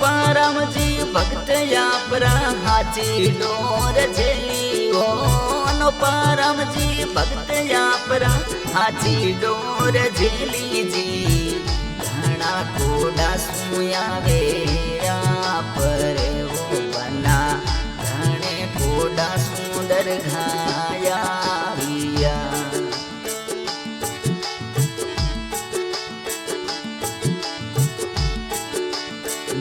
अनुपराम जी भक्त यापरा हाची डोर झेली हो। अनुपराम जी भक्त यापरा हाची डोर झेली जी। घना कोडा सुया वे पर वो बना घने कोडा सुंदर घाया विया।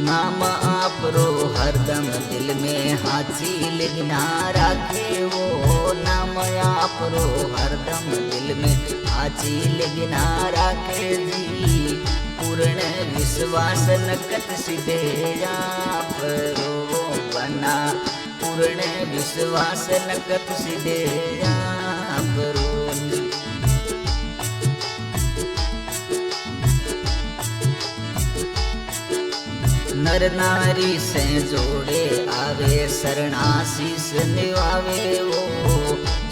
नाम आपरो हरदम दिल में हाची लिखना राखे वो। नाम आपरो हरदम दिल में हाची लिखना राखे जी। पूर्ण विश्वास नकत सिद्धे आपरो बना। पूर्ण विश्वास नकत सिद्धे आपरो। नर नारी से जोड़े आवे शरणाशीष निवावे वो।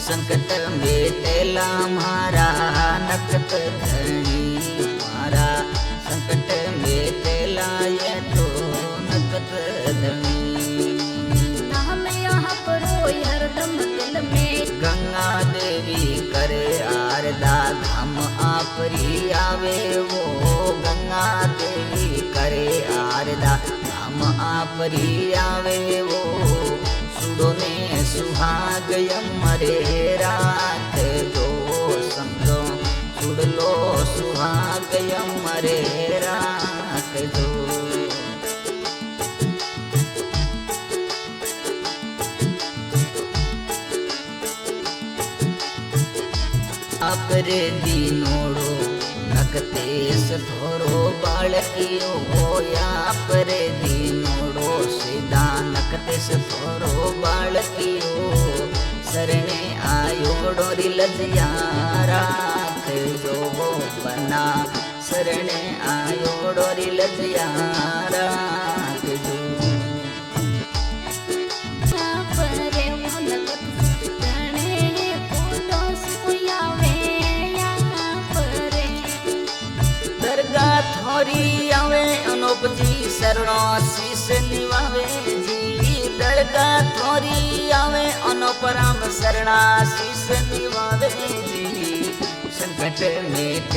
संकट में तेला मारा नकत धनी मारा। संकट में तेला ये तो नकत धनी। नाम यहाँ परो हरदम दिल में। गंगा देवी करे आरदा धाम आपरी आवे वो। गंगा देवी करे आरदा धाम आपरी आवे वो। सुडो ने सुहाग यमरे रात जो समझो। सुडलो सुहाग यमरे रात जो। आपरे दीनोड़ो नकतेस थोरो बालकियो होया। परे दीनोड़ो सीधा नकतेस थोरो बालकियो। सरणे आयो डोरी लजिया राख जो वो बना। सरणे आयो डोरी लजिया राख जो। थोरी आवे अनूप जी शरणो शीश निवावे जी। दरगा थोरी आवे अनुपराम शरणा शीश निवावे जी। संकट में